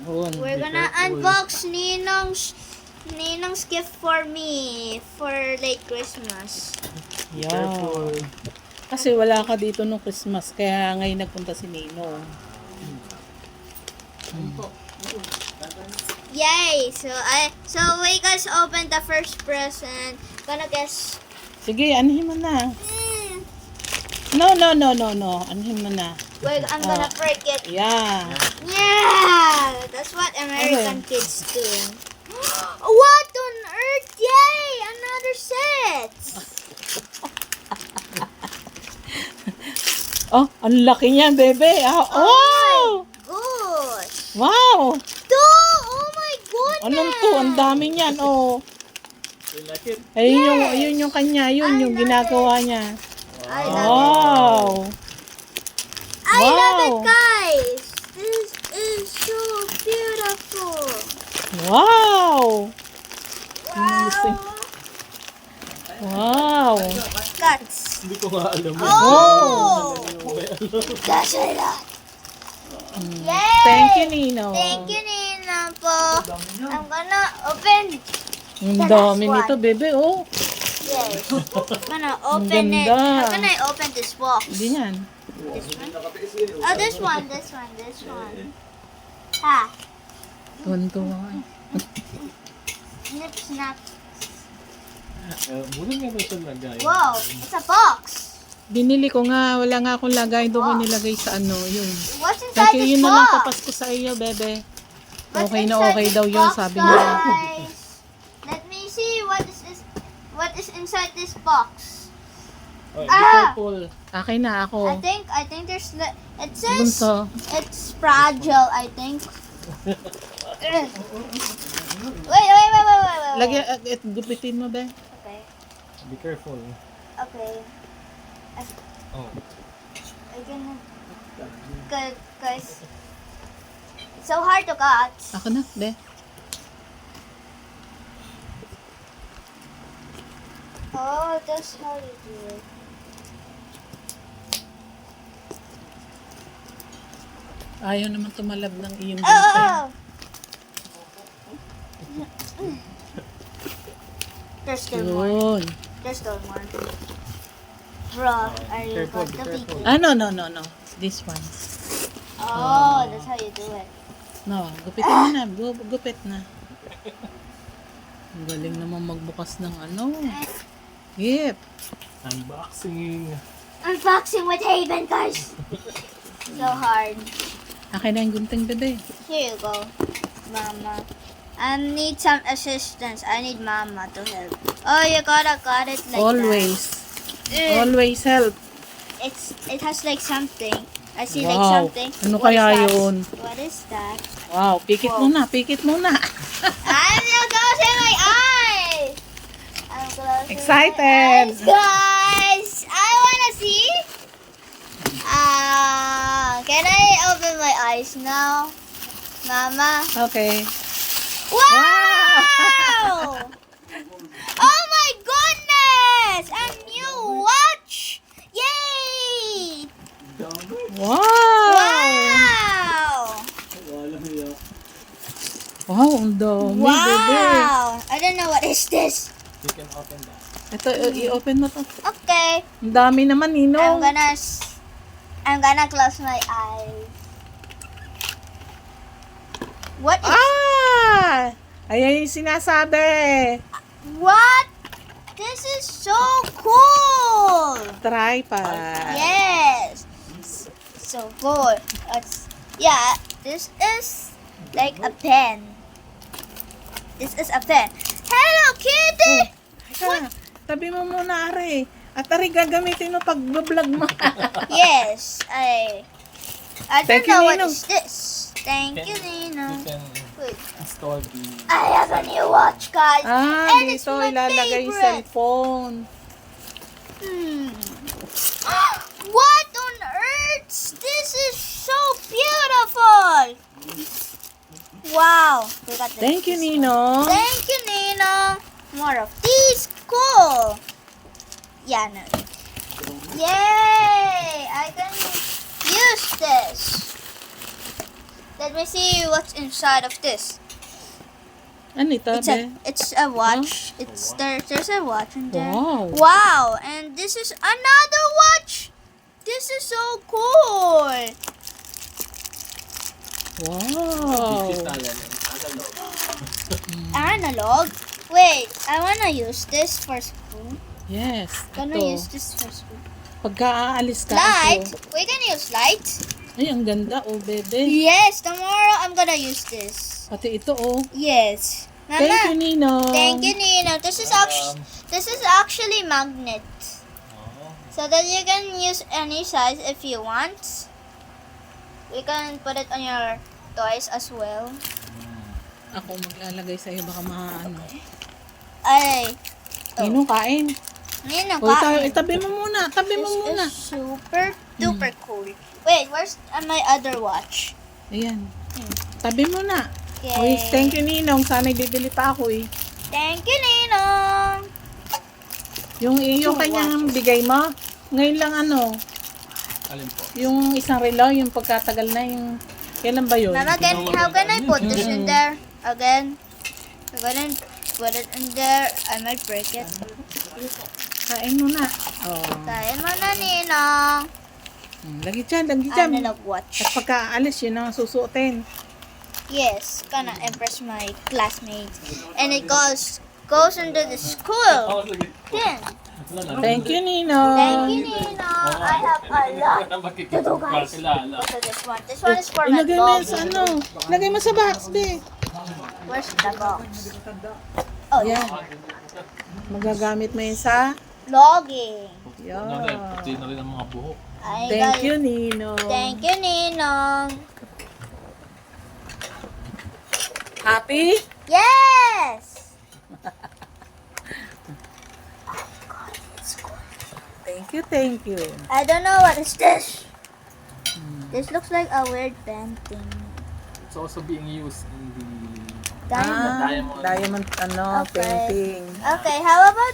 We're gonna unbox Ninong's gift for me for late Christmas. Yeah. Kasi wala ka dito nung Christmas, kaya ngayon nagpunta si Ninong. Yay! So we guys opened the first present. Gonna guess. Sige, anuhin mo na. No. Anuhin mo na. Wait, I'm gonna break it. Yeah. Yeah! That's what American kids do. What on earth? Yay! Another set! Oh, ang laki niyan, bebe. Ah, oh! Good. Wow! Two! Oh my goodness! Anong to? Ang dami niyan, oh. Ayun yung kanya, yun yung ginagawa niya. I love it. Wow! I love it, Wow. guys! This is so beautiful! Wow! Wow! Wow! Guts! Hindi ko nga alam. Oh! That's a lot! Yay! Thank you, Nino. Thank you, Nina, po. I'm gonna open. Ang dami nito, bebe, oh. Yes. I'm gonna open it. ganda. How can I open this box? Hindi yan. This one? Oh, this one. Ha. Tuwan-tuwa. Snip, snap. Muna nga ba ito lagay? Whoa, it's a box. Binili ko nga, wala nga akong lagay. Doon ko nilagay sa ano, yun. What's inside Kaya this yun na lang box? papasko sa iyo, bebe. What's Okay na inside okay this daw yun, box, sabi niya. guys? Let me see what is inside this box. Oh, be Ah! careful. Akin na ako. I think there's it says Bunso. it's fragile, I think. Wait. Lagyan, gupitin mo, be. Okay. Be careful. Okay. Oh. I can good guys. It's so hard to cut. Ako na, be. Oh, that's how you do it. Ayaw naman tumalab ng iyong Oh, bunso. oh, oh. There's still more. Yun. There's still more. Bro, are you Careful, going be to be? careful. Ah, no. This one. Oh, that's how you do it. No, gupitin mo na. Gupit na. Ang galing naman magbukas ng ano. Yep. Unboxing. Unboxing with Haven, guys. So hard. Akin na yung gunting, bebe. Here you go, Mama. I need some assistance. I need Mama to help. Oh, you gotta cut it like Always. that. Always help. It has like something. I see like Wow. something. Ano What kaya is that? yun? What is that? Wow, pikit Wow. muna, pikit muna. I'm gonna close my eyes. I'm closing Excited. my eyes, guys. I wanna see. Can I open my eyes now, Mama? Okay. Wow! Oh my goodness! A new watch! Yay! Wow! Wow! Wow, ang dami, bebe. Wow! I don't know what is this. You can open that. Ito, i-open mo to. Okay, Ang dami naman, Ninong. I'm gonna close my eyes. What is Ah! Ayan yung sinasabi. what? This is so cool! Tripod. Yes. So cool. Yeah, this is like a pen. This is a pen. Hello, Kitty! Teka, tabi mo muna, Are. At Are, gagamitin mo pag vlog mo. Yes, I don't Thank you, know what Ninong. is this. Thank you, Nino. You can Wait. install the... I have a new watch, guys. Ah, And it's dito my ilalagay yung favorite. cellphone. What on earth? This is so beautiful. Wow. We got this. Thank you, Nino. Thank you, Nino. More of these. Cool. Yeah, no. Yay! I can use this. Let Let me see what's inside of this. Ano ito, be? It's a watch. There's a watch in there. Wow. Wow, and this is another watch. This is so cool. Wow. Digital yan. Analog. Analog. Wait, I wanna use this for school. Yes. Gonna Ito. use this for school. Pagka aalis ka, Light. ito. We can use light. Ay, ang ganda, oh, bebe. Yes, tomorrow I'm gonna use this. Pati ito, oh. Yes. Thank you, Mama. Ninong. Thank you, Nino. This is actually magnet. Oh. So that you can use any size if you want. We can put it on your toys as well. Ako maglalagay sa'yo, baka maano. Ay. Ninong, kain. Nino, O, kain. itabi mo muna. Tabi mo This muna. is super duper cool. Wait, where's my other watch? Ayan. Tabi mo na. Okay. Uy, thank you, Ninong. Sana'y bibili pa ako, eh. Thank you, Ninong. Yung kanyang bigay mo, ngayon lang ano, Alin po? yung isang relo, yung pagkatagal na, yung, kailan ba yun? Mama, how can I put this in there again? I'm gonna put it in there. I might break it. Kain mo na. Oh. Kain mo na, Ninong. Lagi dyan, lagi dyan. Analog watch. At pagka-alis, yun ang susuotin. Yes, gonna impress my classmates. And it goes into the school. Then, Thank you, Ninong. thank you, Ninong. I have a lot to do, guys. Kilala. So this one is for my Ilagay mo yan dog. sa ano. Lagay mo sa box, be. Where's the box? Oh, Yan. Magagamit mo yun sa... logging. Yan. Pati na rin ang mga buhok. I Thank got- you, Ninong. Thank you, Ninong. Happy? Yes! Thank you. I don't know what is this. This looks like a weird painting. It's also being used in the Diamond. Diamond, ano, Okay. painting. Okay, how about